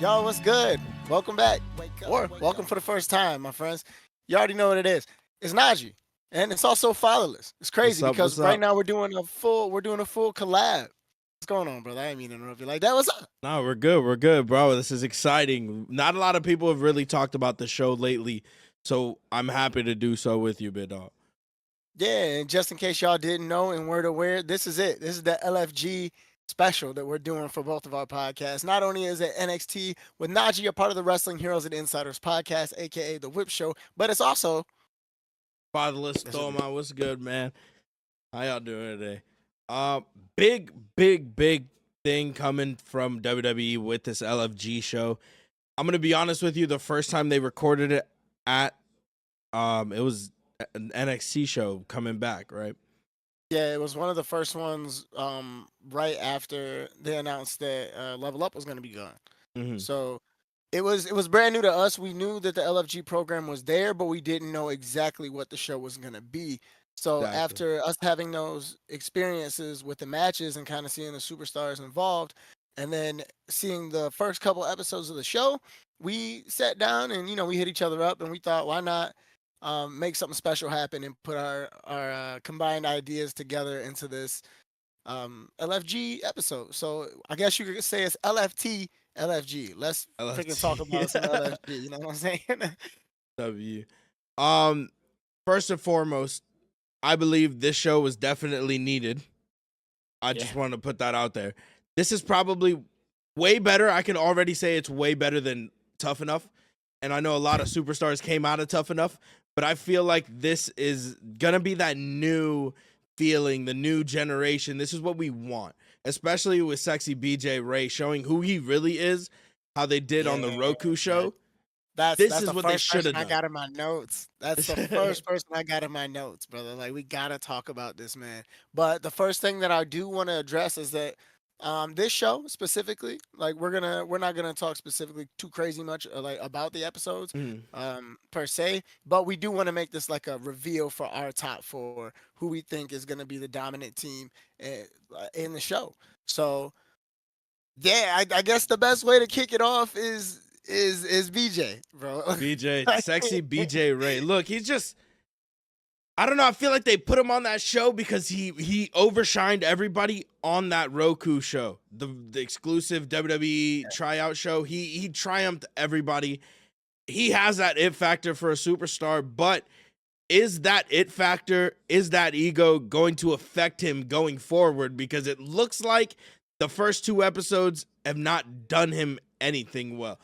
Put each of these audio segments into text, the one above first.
Yo, what's good? Welcome back. Or welcome for the first time, my friends. You already know what it is. It's Najee. And it's also Fatherless. It's What's crazy up? because What's right up? now we're doing a full collab. What's going on, brother? I didn't mean to interrupt you like that. What's up? No, we're good. We're good, bro. This is exciting. Not a lot of people have really talked about the show lately, so I'm happy to do so with you, big dog. Yeah, and just in case y'all didn't know and weren't aware, this is it. This is the LFG special that we're doing for both of our podcasts. Not only is it NXT with Najee, a part of the Wrestling Heroes and Insiders podcast, aka the Whip Show, but it's also Fatherless, this is Thoma, what's good, man? How y'all doing today? Uh, big thing coming from WWE with this LFG show. I'm gonna be honest with you. The first time they recorded it at it was an NXT show coming back, right? Yeah, it was one of the first ones right after they announced that Level Up was going to be gone. Mm-hmm. So it was brand new to us. We knew that the LFG program was there, but we didn't know exactly what the show was going to be. So Exactly. after us having those experiences with the matches and kind of seeing the superstars involved, and then seeing the first couple episodes of the show, we sat down and we hit each other up and we thought, why not make something special happen and put our combined ideas together into this LFG episode. So I guess you could say it's LFT LFG. Let's freaking talk about some LFG. LFG. You know what I'm saying? W. Um, First and foremost, I believe this show was definitely needed. I Yeah. just want to put that out there. This is probably way better. I can already say it's way better than Tough Enough. And I know a lot of superstars came out of Tough Enough, but I feel like this is going to be that new feeling, the new generation. This is what we want, especially with Sexy BJ Ray showing who he really is, how they did on the Yeah, Roku man. show. That's This that's is the what they first should person have I done. got in my notes. That's the first person I got in my notes, brother. Like we gotta talk about this, man. But the first thing that I do want to address is that this show specifically, like we're not gonna talk specifically too crazy much like about the episodes Mhm. per se, but we do want to make this like a reveal for our top four, who we think is gonna be the dominant team in the show. So yeah, I guess the best way to kick it off is BJ, bro. BJ, sexy BJ Ray. Look, he's just I don't know. I feel like they put him on that show because he overshined everybody on that Roku show, the exclusive WWE tryout show. He triumphed everybody. He has that it factor for a superstar, but is that it factor, is that ego going to affect him going forward? Because it looks like the first two episodes have not done him anything well.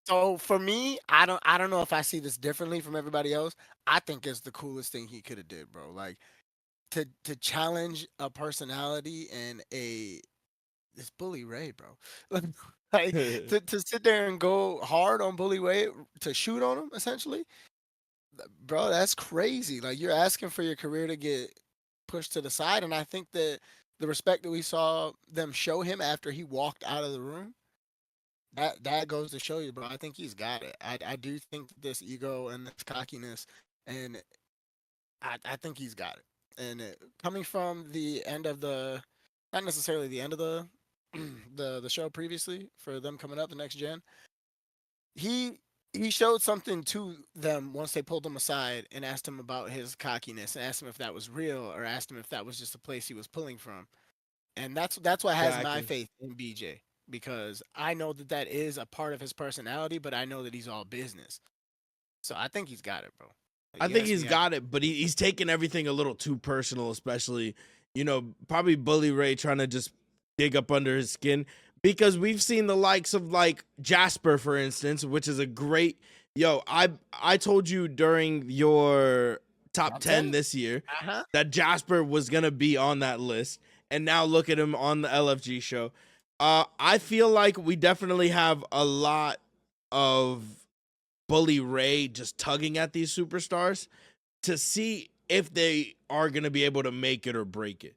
So for me, I don't know if I see this differently from everybody else. I think it's the coolest thing he could have did, bro. Like to challenge a personality and a it's Bully Ray, bro. Like to sit there and go hard on Bully Ray to shoot on him essentially, bro. That's crazy. Like you're asking for your career to get pushed to the side, and I think that the respect that we saw them show him after he walked out of the room that goes to show you, bro. I think he's got it. I do think that this ego and this cockiness, and I think he's got it. And coming from the end of the, not necessarily the end of the the show previously for them coming up the next gen, he he showed something to them once they pulled him aside and asked him about his cockiness and asked him if that was real or asked him if that was just a place he was pulling from. And that's what has my Exactly. faith in BJ because I know that that is a part of his personality, but I know that he's all business. So I think he's got it, bro. I You think ask he's me, I think got it, but he's taking everything a little too personal, especially, probably Bully Ray trying to just dig up under his skin because we've seen the likes of like Jasper, for instance, which is a great I told you during your top top 10 10. this year Uh-huh. that Jasper was gonna be on that list, and now look at him on the LFG show. I feel like we definitely have a lot of Bully Ray just tugging at these superstars to see if they are going to be able to make it or break it.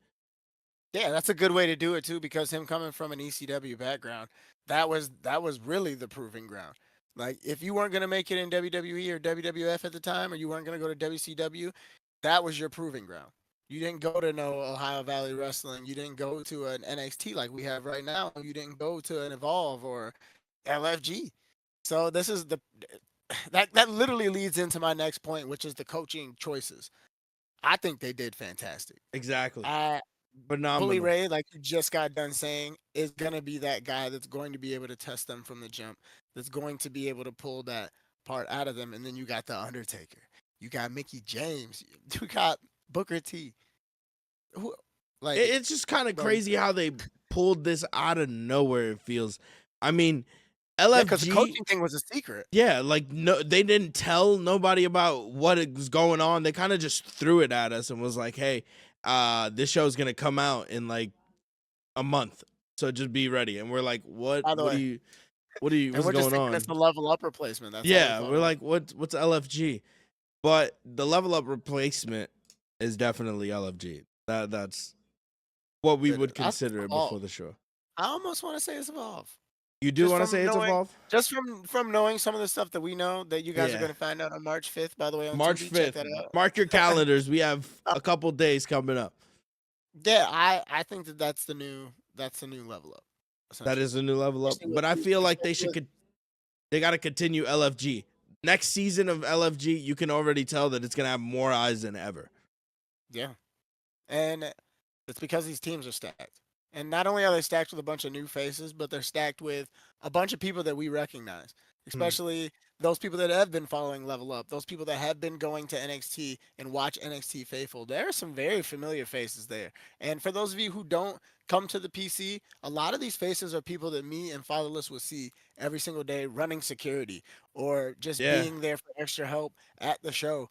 Yeah, that's a good way to do it too, because him coming from an ECW background, that was really the proving ground. Like if you weren't gonna make it in WWE or WWF at the time, or you weren't gonna go to WCW, that was your proving ground. You didn't go to no Ohio Valley Wrestling. You didn't go to an NXT like we have right now. You didn't go to an Evolve or LFG. So this is the that literally leads into my next point, which is the coaching choices. I think they did fantastic. Exactly. Uh, Bully Phenomenal. Ray, like you just got done saying, is gonna be that guy that's going to be able to test them from the jump. That's going to be able to pull that part out of them. And then you got the Undertaker. You got Mickey James. You got Booker T. Who, like, It's just kind of bro, crazy how they pulled this out of nowhere. It feels. I mean, yeah, because the LFG. coaching thing was a secret. Yeah, like no, they didn't tell nobody about what was going on. They kind of just threw it at us and was like, "Hey, this show's gonna come out in like a month, so just be ready." And we're like, "What? By the way, and What's we're just going thinking it's on?" the level up replacement. That's all we Yeah, thought we're it was. like, What's LFG?" But the level up replacement is definitely LFG. That's what we It is. would I think it's consider it before Evolve. the show. I almost want to say it's Evolve. You do Just want to from say it's knowing, Evolve? just from knowing some of the stuff that we know that you guys are Yeah. going to find out on March 5th. By the way, on March Tubi, check 5th. that Mark your out. calendars. We have a couple days coming up. Yeah, I think that that's the new level up, That essentially. is a new level up. Especially with But I feel like especially with they got to continue LFG. Next season of LFG, you can already tell that it's going to have more eyes than ever. yeah, and it's because these teams are stacked. And not only are they stacked with a bunch of new faces, but they're stacked with a bunch of people that we recognize, Hmm. especially those people that have been following Level Up, those people that have been going to NXT and watch NXT Faithful. There are some very familiar faces there. And for those of you who don't come to the PC, a lot of these faces are people that me and Fatherless will see every single day running security or just Yeah. being there for extra help at the show.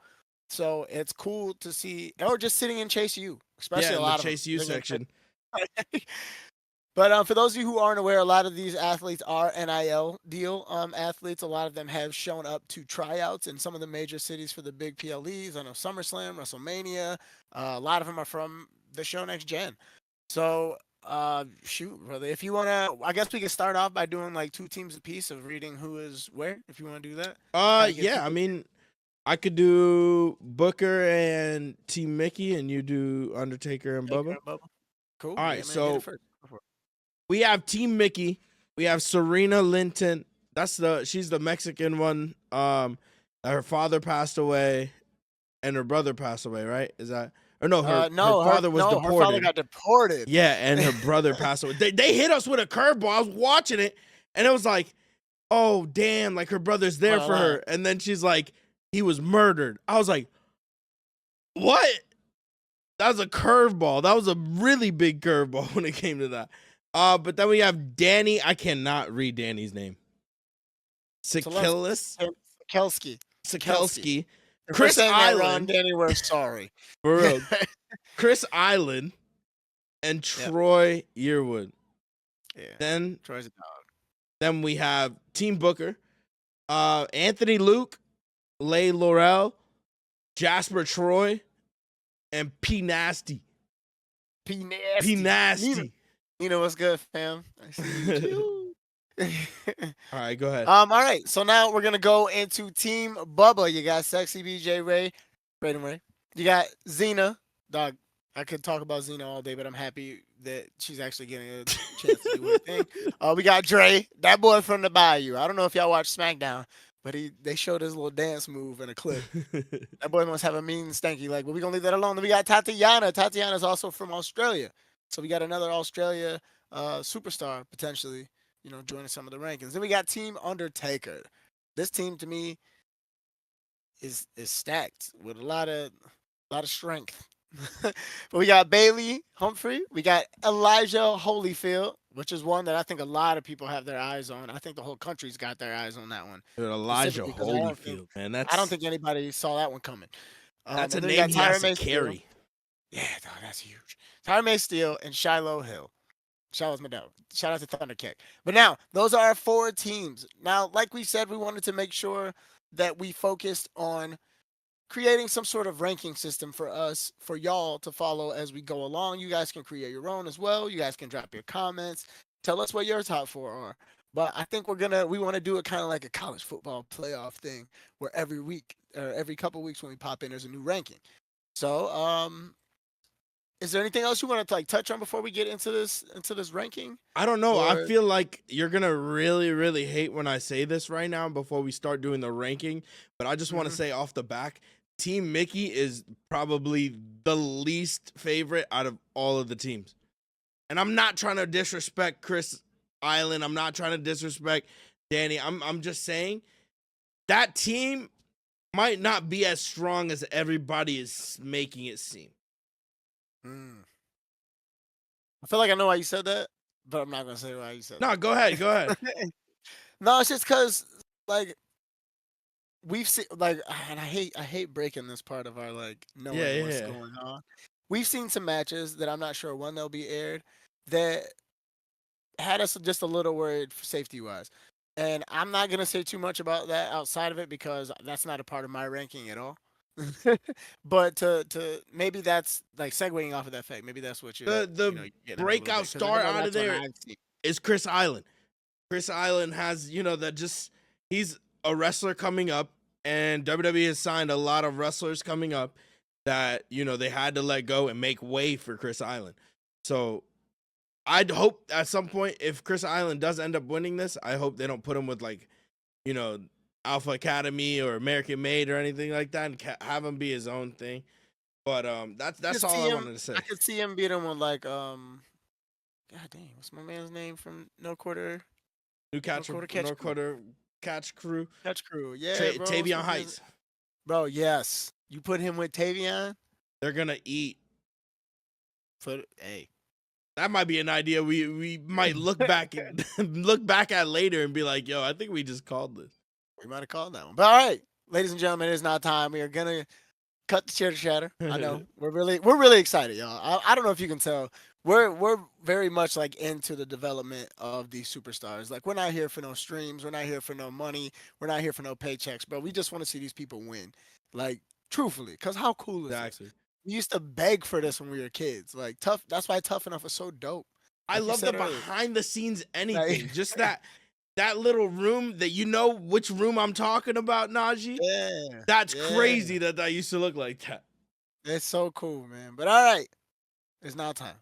So it's cool to see, or just sitting in Chase U, Yeah, especially a in the lot of them Chase U sitting in section. But for those of you who aren't aware, a lot of these athletes are NIL deal athletes. A lot of them have shown up to tryouts in some of the major cities for the big PLEs. I know SummerSlam, WrestleMania. A lot of them are from the show Next Gen. So, shoot, brother, if you wanna, I guess we could start off by doing like two teams apiece of reading who is where. If you want to do that, kind of get Yeah, I people. mean, I could do Booker and Team Mickey, and you do Undertaker and Take care, Bubba. Bubba. Cool. All right, Yeah, man, hit it so first. Go for it. we have Team Mickey. We have Serena Linton. She's the Mexican one. Her father passed away, and her brother passed away. Right? Is that or no? Her No, father was her father deported. got deported. Yeah, and her brother passed away. They hit us with a curveball. I was watching it, and it was like, oh damn, like her brother's What there a for lie. her, and then she's like, he was murdered. I was like, what? That was a curveball. That was a really big curveball when it came to that. But then we have Danny. I cannot read Danny's name. Zelensky. Sikilis, Sikelski. Sikelski. Sikelski, If we're Chris saying that wrong, Island, Danny, we're sorry. for real, Chris Island, and Yep. Troy Yearwood. Yeah. Then Troy's a dog. then we have Team Booker, Anthony Luke, Lay Laurel, Jasper Troy, and P Nasty. P P nasty. Nina. Nasty. Nina, what's good, fam? I see you. All right, go ahead. All right. So now we're gonna go into Team Bubba. You got Sexy BJ Ray, Braden Ray. You got Xena, dog. I could talk about Xena all day, but I'm happy that she's actually getting a chance to do her thing. We got Dre, that boy from the Bayou. I don't know if y'all watch SmackDown, but they showed his little dance move in a clip. That boy must have a mean stanky leg, but we're gonna leave that alone. Then we got Tatiana. Tatiana's also from Australia. So we got another Australia superstar potentially, joining some of the rankings. Then we got Team Undertaker. This team to me is stacked with a lot of strength. But we got Bailey Humphrey. We got Elijah Holyfield, which is one that I think a lot of people have their eyes on. I think the whole country's got their eyes on that one Dude, Elijah specifically because I don't think Holyfield, man. I don't think anybody saw that one coming. That's And a then we name got he has Tyra to May Steele. carry. Yeah, dog, that's huge. Tyra May Steele and Shiloh Hill. Shout out to Medell. Shout out to Thunderkick. But now, those are our four teams. Now, like we said, we wanted to make sure that we focused on creating some sort of ranking system for us, for y'all to follow as we go along. You guys can create your own as well. You guys can drop your comments. Tell us what your top four are. But I think we want to do it kind of like a college football playoff thing, where every week or every couple weeks when we pop in, there's a new ranking. So, Is there anything else you want to like touch on before we get into this ranking? I don't know. I Or feel like you're gonna really, really hate when I say this right now before we start doing the ranking. But I just want to Mhm. say off the back, Team Mickey is probably the least favorite out of all of the teams. And I'm not trying to disrespect Chris Island. I'm not trying to disrespect Danny. I'm just saying that team might not be as strong as everybody is making it seem. Mm. I feel like I know why you said that, but I'm not gonna say why you said No, go ahead. Go ahead. that. No, it's just because like we've seen like, and I hate breaking this part of our like Yeah, knowing yeah, what's yeah. going on. We've seen some matches that I'm not sure when they'll be aired that had us just a little worried safety wise. And I'm not gonna say too much about that outside of it because that's not a part of my ranking at all. But to maybe that's like segueing off of that fact. Maybe that's what The you're getting at a little breakout bit because I star know out of that's what there I've seen. is Chris Island. Chris Island has, that just he's a wrestler coming up, and WWE has signed a lot of wrestlers coming up that, they had to let go and make way for Chris Island. So I'd hope at some point, if Chris Island does end up winning this, I hope they don't put him with like, you know, Alpha Academy or American Made or anything like that, and have him be his own thing. But I that's could all see I him. wanted to I say. could see him beat him with like God dang, what's my man's name from No Quarter Catch North Crew? Quarter Catch Crew, Catch Crew. Yeah, bro. What's Tavion my man's Heights. bro? Yes, you put him with Tavion. They're gonna eat. Hey. That might be an idea we might look back and look back at later and be like, yo, I think we just called this. We might have called that one. But all right, ladies and gentlemen, it is now time. We are gonna cut the chatter chatter. I know we're really excited, y'all. I don't know if you can tell. We're very much like into the development of these superstars. Like we're not here for no streams. We're not here for no money. We're not here for no paychecks, bro. We just want to see these people win. Like truthfully, cause how cool is this? Exactly. We used to beg for this when we were kids. Like tough. That's why Tough Enough was so dope. I Like you love the said earlier. behind the scenes Like anything. Just that little room that, which room I'm talking about, Najee. yeah, That's yeah. crazy that used to look like that. It's so cool, man. But all right, it's now time.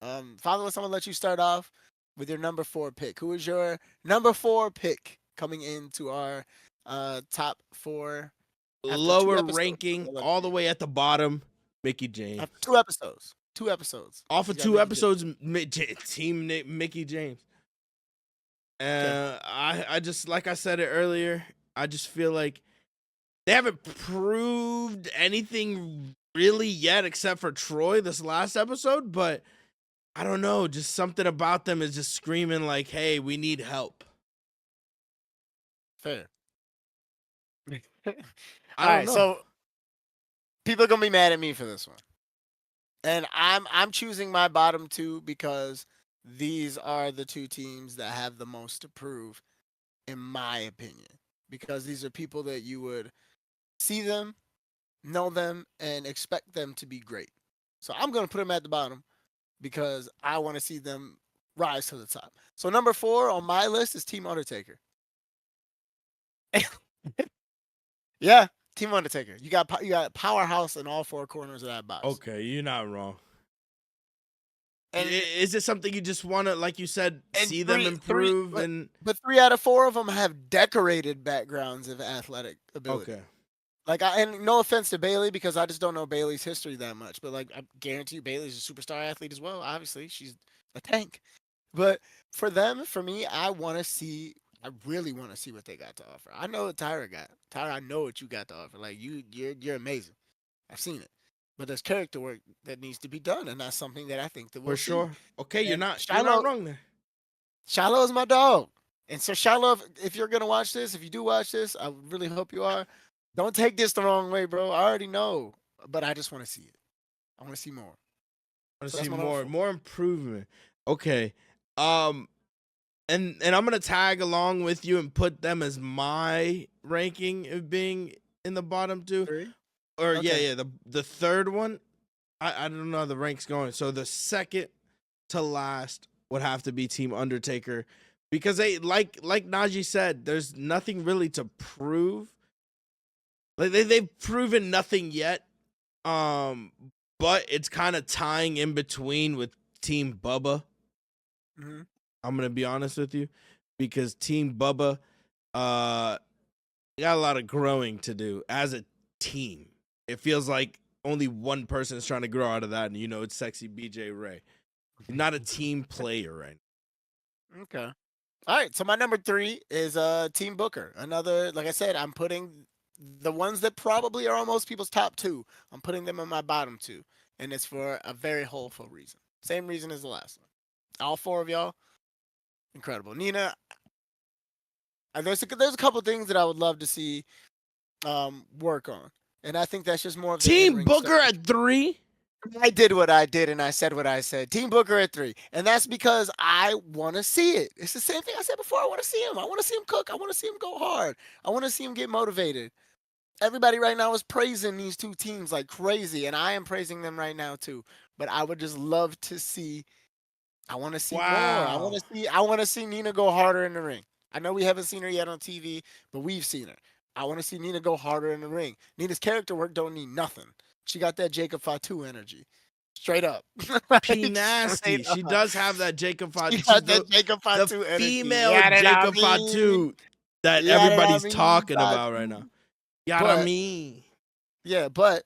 Fatherless, I'm gonna let you start off with your number 4 pick. Who is your number 4 pick coming into our top 4 after 2 Lower episodes? ranking, I'll let all the you- way at the bottom, Mickey James. After 2 episodes. 2 episodes. Off He's of got 2 Mickey J. episodes, Team Mickey James. Okay. I just, like I said it earlier, I just feel like they haven't proved anything really yet except for Troy this last episode, but I don't know, just something about them is just screaming like, hey, we need help. Fair. All I don't right. know. So people are gonna be mad at me for this one, and I'm choosing my bottom 2 because these are the 2 teams that have the most to prove, in my opinion. Because these are people that you would see them, know them, and expect them to be great. So I'm going to put them at the bottom because I want to see them rise to the top. So number 4 on my list is Team Undertaker. Yeah, Team Undertaker. You got powerhouse in all 4 corners of that box. Okay, you're not wrong. And Is it something you just want to, like you said, and see them improve? And but 3 out of 4 of them have decorated backgrounds of athletic ability. okay, Like, and no offense to Bailey because I just don't know Bailey's history that much, but like I guarantee you, Bailey's a superstar athlete as well. Obviously, she's a tank. But for them, for me, I want to see. I really want to see what they got to offer. I know what Tyra got. Tyra, I know what you got to offer. Like you're amazing. I've seen it, but there's character work that needs to be done, and that's something that I think that for we'll see. sure. Okay, And you're not wrong there. Shiloh is my dog. And so Shiloh, if you're gonna watch this, if you do watch this, I really hope you are. Don't take this the wrong way, bro. I already know, but I just want to see it. I want to see more. I want So to see that's my number 4. more improvement. Okay, um, and I'm gonna tag along with you and put them as my ranking of being in the bottom 2. 3. Or Okay. yeah, the third one. I don't know how the ranks going. So the second to last would have to be Team Undertaker, because they like Najee said, there's nothing really to prove. Like they've proven nothing yet. Um, but it's kind of tying in between with Team Bubba. Hmm. I'm gonna be honest with you, because Team Bubba, uh, got a lot of growing to do as a team. It feels like only one person is trying to grow out of that, and it's sexy BJ Ray. He's not a team player right Okay. All right. So my number three is Team Booker. Another, like I said, I'm putting the ones that probably are on most people's top two. I'm putting them in my bottom two, and it's for a very wholesome reason. Same reason as the last one. All four of y'all, incredible. Nina, there's a couple things that I would love to see work on, and I think that's just more of the in Team ring stuff. Booker at 3. I did what I did and I said what I said. Team Booker at three. And that's because I want to see it. It's the same thing I said before. I want to see him. I want to see him cook. I want to see him go hard. I want to see him get motivated. Everybody right now is praising these two teams like crazy, and I am praising them right now too. But I would just love to see. I want to see more. I want Wow. to see. I want to see Nina go harder in the ring. I know we haven't seen her yet on TV, but we've seen her. I want to see Nina go harder in the ring. Nina's character work don't need nothing. She got that Jacob Fatu energy. Straight up. P Like, straight nasty. She up. does have that Jacob She Fatu. She's got that the Jacob the Fatu energy. You female got it on Jacob me. Fatu that You got it on everybody's me, talking about right now. Fatu. Yada But me. yeah, but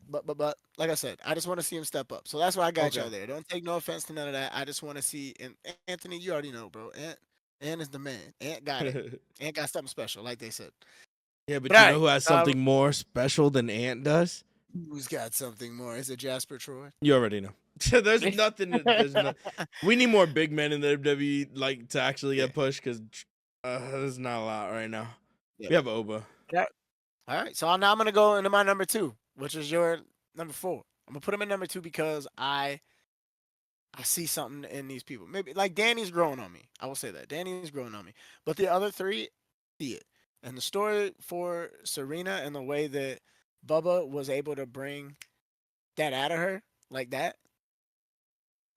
like I said, I just want to see him step up. So that's why I got Okay. y'all there. Don't take no offense to none of that. I just want to see. And Anthony, you already know, bro. Ant is the man. Ant got it. Ant got something special, like they said. Yeah, But but all you know right, who has something more special than Ant does? who's got something more? Is it Jasper Troy? You already know. There's nothing. There's no. We need more big men in the WWE like to actually Yeah, get pushed, because there's not a lot right now. yeah. We have Oba. Yeah. All right, so now I'm gonna go into my number two, which is your number four. I'm gonna put him in number two because I see something in these people. Maybe like Danny's growing on me. I will say that Danny's growing on me. But the other three see it. And the story for Serena and the way that Bubba was able to bring that out of her like that.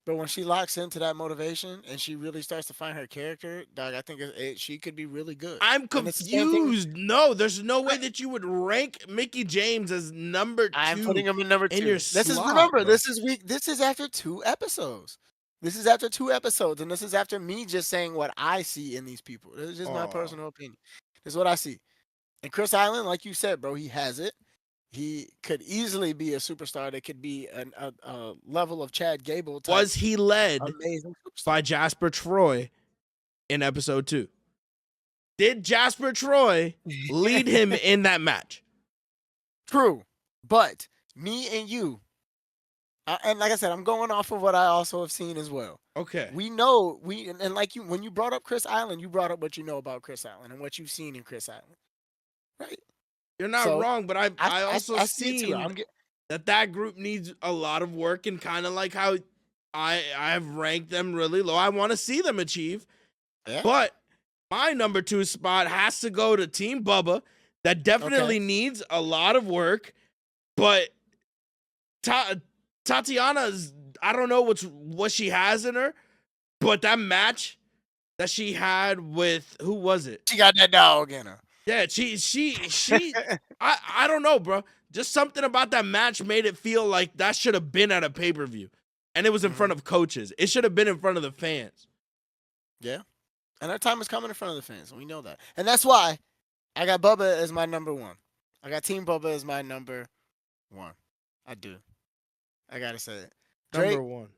But when she locks into that motivation and she really starts to find her character, dog, I think she could be really good. I'm And it's the same thing. confused. No, there's no way that you would rank Mickey James as number I'm 2 putting him in number in your two. This is slot, remember, bro. this is week. This is after two episodes. This is after two episodes, and this is after me just saying what I see in these people. This is just my Oh, personal opinion. This is what I see. And Chris Island, like you said, bro, he has it. He could easily be a superstar. That could be a level of Chad Gable type was he led amazing by superstar. Jasper Troy in episode 2? Did Jasper Troy lead him in that match? True, but me and you, and like I said, I'm going off of what I also have seen as well. Okay. We know and like you when you brought up Chris Island, you brought up what you know about Chris Island and what you've seen in Chris Island, right? You're not So wrong, but I also I see it too. seen that group needs a lot of work, and kind of like how I have ranked them really low. I want to see them achieve, yeah, but my number 2 spot has to go to Team Bubba. That okay. definitely needs a lot of work, but Tatiana's, I don't know what she has in her, but that match that she had with, who was it? She got that dog in her. Yeah, I don't know, bro. Just something about that match made it feel like that should have been at a pay-per-view. And it was in front Mhm. of coaches. It should have been in front of the fans. Yeah, and our time is coming in front of the fans, and we know that, and that's why I got Bubba as my number one. I got Team Bubba as my number one. I do. I gotta say it. Number Drake, 1.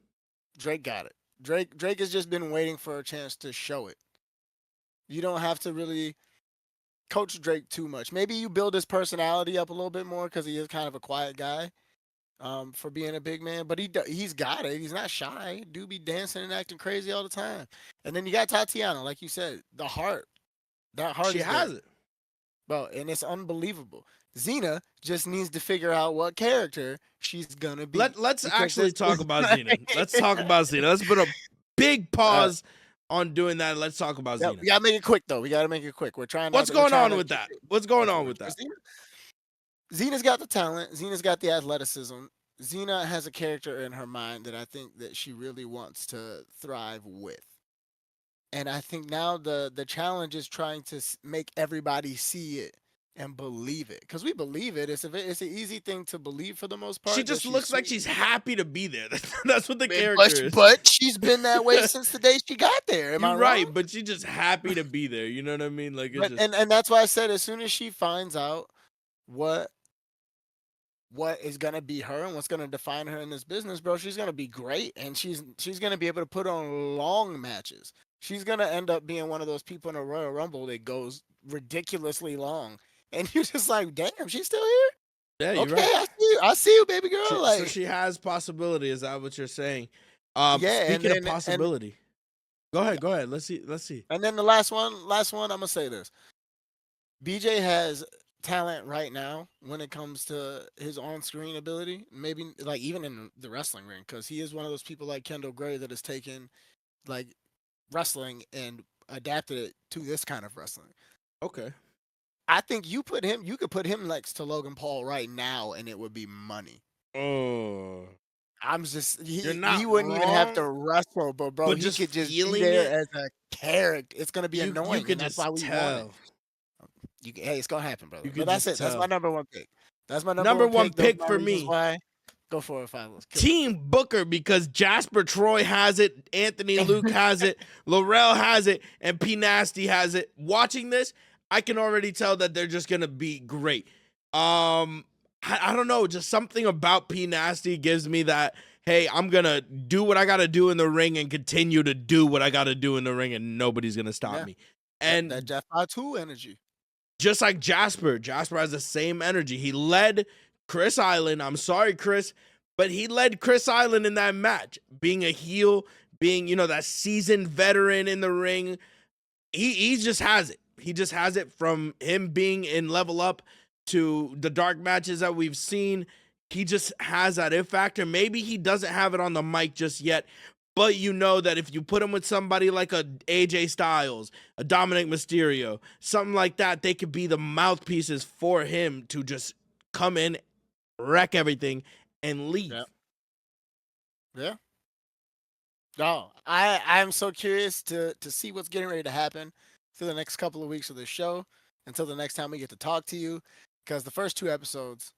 Drake got it. Drake has just been waiting for a chance to show it. You don't have to really coach Drake too much. Maybe you build his personality up a little bit more because he is kind of a quiet guy for being a big man. But he's got it. He's not shy. Dude be dancing and acting crazy all the time. And then you got Tatiana, like you said, the heart. That heart She is has there, it. bro, and it's unbelievable. Xena just needs to figure out what character she's gonna be Let's because actually this. talk about Xena. Let's talk about Xena. Let's put a big uh, pause on doing that. Let's talk about yeah, Xena. we gotta make it quick though. We gotta make it quick. We're trying to What's we're going trying on to with keep that? it What's going on short. with that? Xena's got the talent. Xena's got the athleticism. Xena has a character in her mind that I think that she really wants to thrive with. And I think now the challenge is trying to make everybody see it and believe it, because we believe it. It's an easy thing to believe for the most She part that just she's looks like sweet. she's happy to be there. That's what the But character is. but she's been that way since the day she got there. Am You're I wrong? right, but she's just happy to be there. You know what I mean? Like it's But just and that's why I said as soon as she finds out what what is gonna be her and what's gonna define her in this business, bro, she's gonna be great, and she's gonna be able to put on long matches. She's gonna end up being one of those people in a Royal Rumble that goes ridiculously long, and you're just like, damn, she's still yeah, here. you're Okay, right. I see you, baby girl. So Like, she has possibility. Is that what you're saying? yeah, Speaking of possibility, go ahead. Let's see. and then the last one, I'm gonna say this: BJ has talent right now when it comes to his on-screen ability. Maybe like even in the wrestling ring, because he is one of those people like Kendall Gray that has taken like wrestling and adapted it to this kind of wrestling. Okay. I think you could put him next to Logan Paul right now, and it would be money. Oh, I'm just you're he not wouldn't even have to wrong, wrestle, but bro, but he just could just be feeling there it, as a character. It's gonna be you annoying, could and that's why just we want it. tell. Hey, it's gonna happen, brother. You But could that's just it. That's my tell. number one pick. That's my number Number one one pick. Those are pick my for reasons me. why. Go for it, Fatherless. Kill Team Booker, because Jasper Troy has it, Anthony Luke has it, Laurel has it, and P Nasty has it. Watching this, I can already tell that they're just gonna be great. I don't know, just something about P Nasty gives me that, hey, I'm gonna do what I gotta do in the ring and continue to do what I gotta do in the ring, and nobody's gonna stop Yeah, me. that And Jeff I2 energy. just like Jasper has the same energy. He led Chris Island. I'm sorry, Chris, but he led Chris Island in that match, being a heel, being, that seasoned veteran in the ring. He just has it. He just has it from him being in Level Up to the dark matches that we've seen. He just has that it factor. Maybe he doesn't have it on the mic just yet, but you know that if you put him with somebody like a AJ Styles, a Dominic Mysterio, something like that, they could be the mouthpieces for him to just come in, wreck everything, and leave. Yeah, yeah. No, I'm so curious to see what's getting ready to happen through the next couple of weeks of this show until the next time we get to talk to you, because the first two episodes,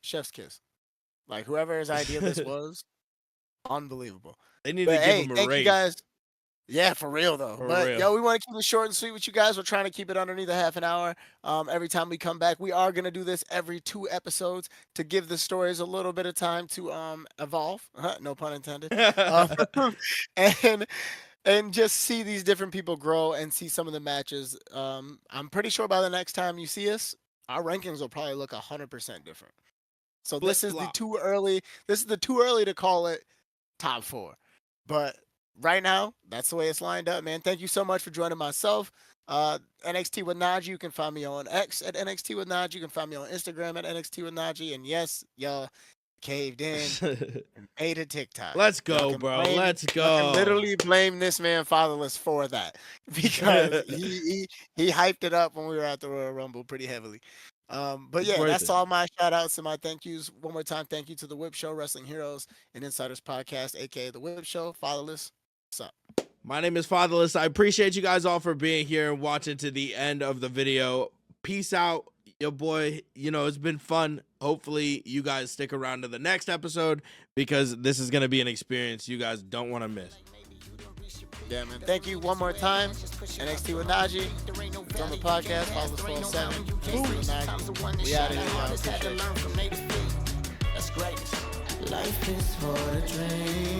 chef's kiss. Like whoever's idea this was, unbelievable. They need to But give hey, him a thank you raise. guys. Yeah, for real though. For But real. yo, we want to keep it short and sweet with you guys. We're trying to keep it underneath a half an hour. Every time we come back, we are gonna do this every 2 episodes to give the stories a little bit of time to evolve. No pun intended. Um, and just see these different people grow and see some of the matches. I'm pretty sure by the next time you see us, our rankings will probably look 100% different. So Flip this is the flop. too early. This is the too early to call it top four. But right now, that's the way it's lined up, man. Thank you so much for joining myself. NXT with Najee. You can find me on X at NXT with Najee. You can find me on Instagram at NXT with Najee. And yes, y'all caved in and made a TikTok. Let's Y'all go, can bro. blame, Let's y'all can go. literally blame this man Fatherless for that because he hyped it up when we were at the Royal Rumble pretty heavily. But It's yeah, worth that's it. all my shout outs and my thank yous. One more time, thank you to the Whip Show, Wrestling Heroes and Insiders Podcast, aka the Whip Show. Fatherless, what's up? My name is Fatherless. I appreciate you guys all for being here and watching to the end of the video. Peace out, your boy. It's been fun. Hopefully, you guys stick around to the next episode because this is going to be an experience you guys don't want to miss. Yeah, man. Thank you one more time. NXT with Najee. It's on the podcast. Fatherless 407. NXT with Najee. We out of here, y'all. Appreciate you. That's great. Life is for the dream.